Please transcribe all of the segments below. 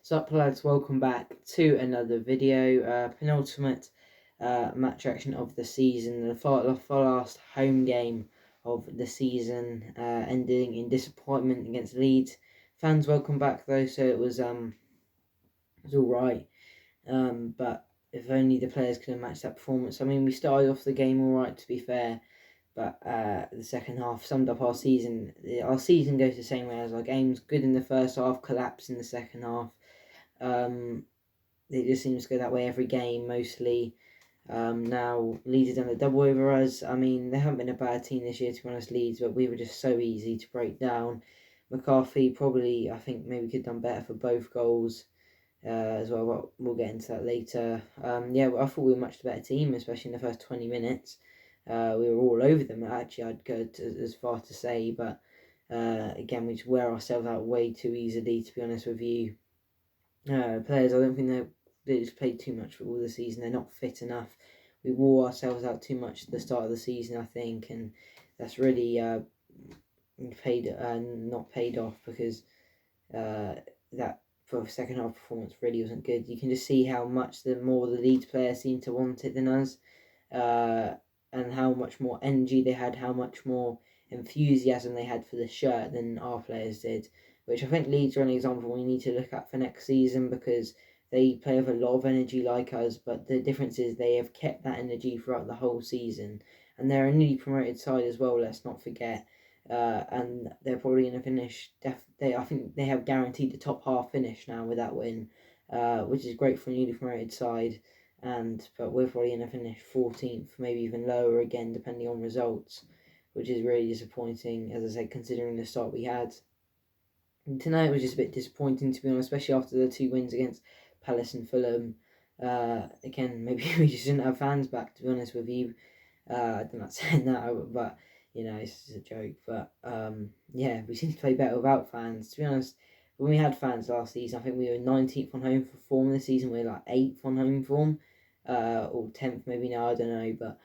So up lads, welcome back to another video, penultimate match reaction of the season, the last home game of the season, ending in disappointment against Leeds. Fans welcome back though, so it was alright, but if only the players could have matched that performance. I mean, we started off the game alright, to be fair, but the second half summed up our season. Our season goes the same way as our games: good in the first half, collapse in the second half. It just seems to go that way every game, mostly. Now, Leeds have done a double over us. I mean, they haven't been a bad team this year, to be honest, Leeds, but we were just so easy to break down. McCarthy probably, I think, maybe could have done better for both goals as well, but we'll get into that later. Yeah, I thought we were much better team, especially in the first 20 minutes. We were all over them, actually, I'd go as far to say, but again, we just wear ourselves out way too easily, to be honest with you. Players, I don't think they just played too much football this season. They're not fit enough. We wore ourselves out too much at the start of the season, I think, and that's really not paid off, because that for second half performance really wasn't good. You can just see how much the Leeds players seem to want it than us, and how much more energy they had, how much more enthusiasm they had for the shirt than our players did, which I think Leeds are an example we need to look at for next season, because they play with a lot of energy like us, but the difference is they have kept that energy throughout the whole season, and they're a newly promoted side as well, let's not forget, and they're probably going to finish, I think they have guaranteed the top half finish now with that win, which is great for a newly promoted side, but we're probably going to finish 14th, maybe even lower again, depending on results, which is really disappointing, as I said, considering the start we had. Tonight was just a bit disappointing, to be honest, especially after the 2 wins against Palace and Fulham. Again, maybe we just didn't have fans back, to be honest with you. I'm not saying that, but, you know, it's just a joke. But, yeah, we seem to play better without fans. To be honest, when we had fans last season, I think we were 19th on home form this season. We were like 8th on home form, or 10th maybe now, I don't know. But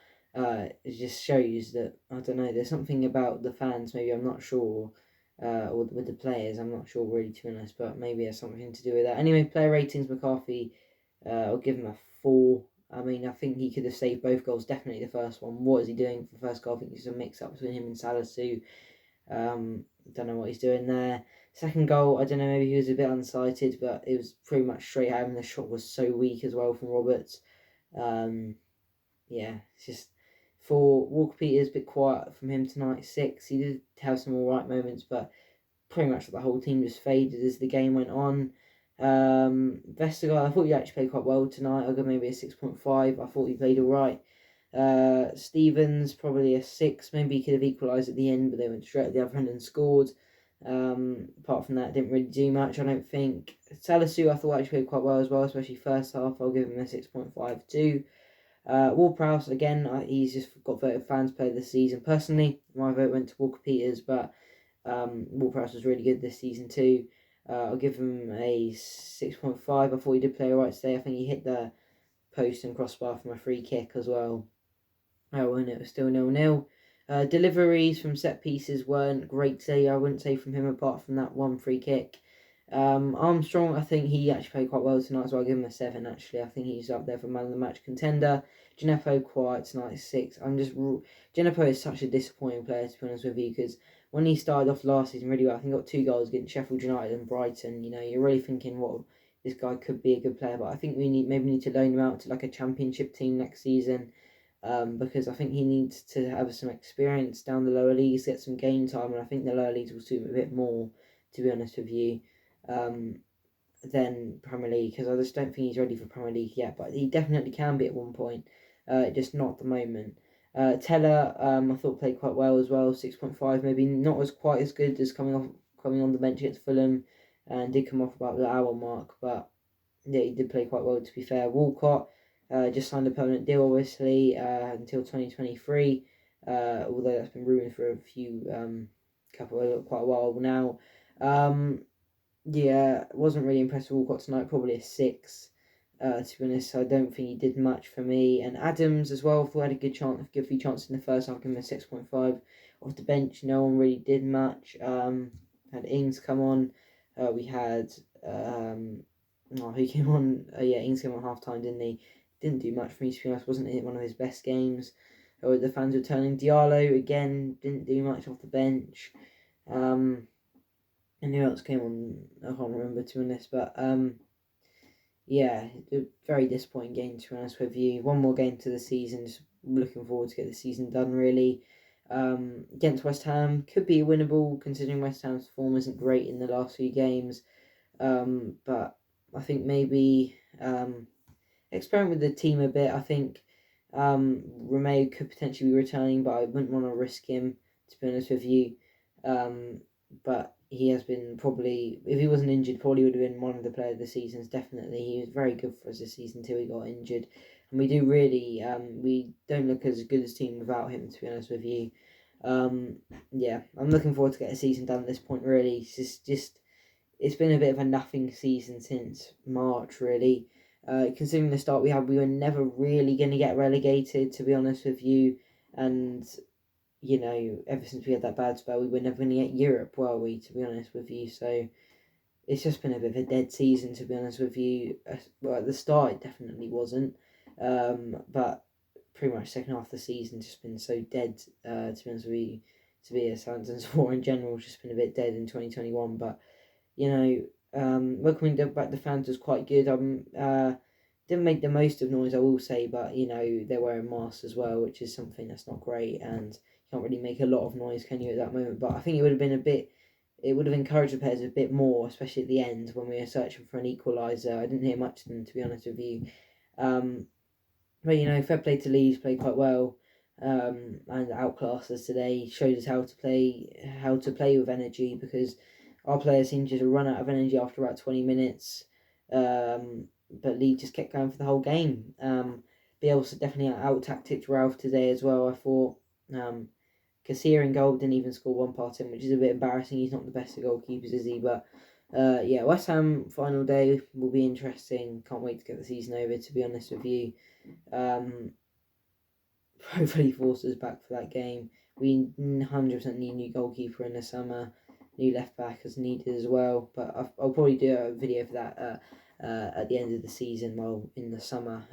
it just shows that, I don't know, there's something about the fans, maybe, I'm not sure, or with the players, I'm not sure really, to be honest, but maybe it has something to do with that. Anyway, player ratings, McCarthy, I'll give him a 4. I mean, I think he could have saved both goals, definitely the first one. What is he doing for the first goal? I think it's a mix-up between him and Salisu. Don't know what he's doing there. Second goal, I don't know, maybe he was a bit unsighted, but it was pretty much straight at him. The shot was so weak as well from Roberts. Yeah, it's just, for Walker Peters, a bit quiet from him tonight, 6. He did have some alright moments, but pretty much the whole team just faded as the game went on. Vestergaard, I thought he actually played quite well tonight. I'll give maybe a 6.5. I thought he played alright. Stevens, probably a 6. Maybe he could have equalised at the end, but they went straight at the other end and scored. Apart from that, didn't really do much, I don't think. Salisu, I thought actually played quite well as well, especially first half. I'll give him a 6.5 too. Ward-Prowse, again, he's just got voted fans player this season. Personally, my vote went to Walker Peters, but Ward-Prowse was really good this season too. I'll give him a 6.5. I thought he did play alright today. I think he hit the post and crossbar from a free kick as well. And it was still 0-0. Deliveries from set pieces weren't great today, I wouldn't say, from him, apart from that one free kick. Armstrong, I think he actually played quite well tonight, so I'll give him a 7, actually. I think he's up there for man of the match contender. Djenepo, quiet tonight, 6. Djenepo is such a disappointing player, to be honest with you, because when he started off last season really well, I think he got 2 goals against Sheffield United and Brighton. You know, you're really thinking, well, this guy could be a good player, but I think we need to loan him out to like a championship team next season. Because I think he needs to have some experience down the lower leagues, get some game time, and I think the lower leagues will suit him a bit more, to be honest with you, than Premier League, because I just don't think he's ready for Premier League yet, but he definitely can be at one point, just not at the moment. Teller, I thought played quite well as well, 6.5, maybe not as quite as good as coming on the bench against Fulham, and did come off about the hour mark, but yeah, he did play quite well, to be fair. Walcott, just signed a permanent deal, obviously, until 2023, although that's been rumored for quite a while now. Yeah, wasn't really impressed with Walcott tonight, probably a 6. To be honest, I don't think he did much for me. And Adams as well, thought had a good few chances in the first half, give him a 6.5. Off the bench, no one really did much. Had Ings come on. We had he came on. Ings came on half time, didn't he? Didn't do much for me, to be honest. Wasn't it one of his best games? The fans were turning. Diallo again didn't do much off the bench. And who else came on? I can't remember, to be honest. But yeah, a very disappointing game, to be honest with you. One more game to the season. Just looking forward to get the season done, really. Against West Ham, could be winnable considering West Ham's form isn't great in the last few games. But I think maybe experiment with the team a bit. I think Romeo could potentially be returning, but I wouldn't want to risk him, to be honest with you. But he has been probably, if he wasn't injured, probably would have been one of the players of the seasons, definitely. He was very good for us this season until he got injured. And we do really, we don't look as good as a team without him, to be honest with you. Yeah, I'm looking forward to get a season done at this point, really. It's been a bit of a nothing season since March, really. Considering the start we had, we were never really going to get relegated, to be honest with you. And ever since we had that bad spell, we were never going to get Europe, were we, to be honest with you? So it's just been a bit of a dead season, to be honest with you. Well, at the start, it definitely wasn't. But pretty much second half of the season just been so dead, to be honest with you. To be a Southampton supporter in general, just been a bit dead in 2021. But, welcoming back the fans was quite good. Didn't make the most of noise, I will say, but they're wearing masks as well, which is something that's not great, and you can't really make a lot of noise, can you, at that moment? But I think it would have encouraged the players a bit more, especially at the end when we were searching for an equaliser. I didn't hear much of them, to be honest with you. But fair play to Leeds, played quite well, and outclassed us today. Showed us how to play with energy, because our players seemed to run out of energy after about 20 minutes. But Lee just kept going for the whole game. Bielsa definitely out-tacticked Ralph today as well, I thought. Kassir in goal didn't even score one part in, which is a bit embarrassing. He's not the best of goalkeepers, is he? But West Ham final day will be interesting. Can't wait to get the season over, to be honest with you. Hopefully Forster's back for that game. We 100% need a new goalkeeper in the summer. New left back is needed as well. But I'll probably do a video for that at the end of the season, in the summer,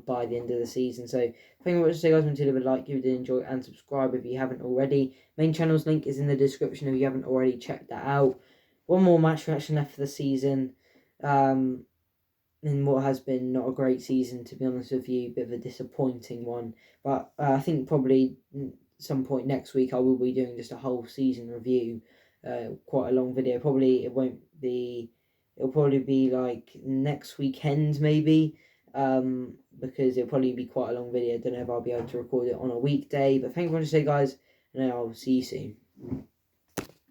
by the end of the season. So thank you very much for guys. Until you like, if you did enjoy, and subscribe if you haven't already. Main channel's link is in the description if you haven't already checked that out. One more match reaction left for the season. In what has been not a great season, to be honest with you, bit of a disappointing one. But I think probably some point next week I will be doing just a whole season review, quite a long video. It'll probably be like next weekend maybe, because it'll probably be quite a long video. I don't know if I'll be able to record it on a weekday, but thank you for watching today, guys, and I'll see you soon.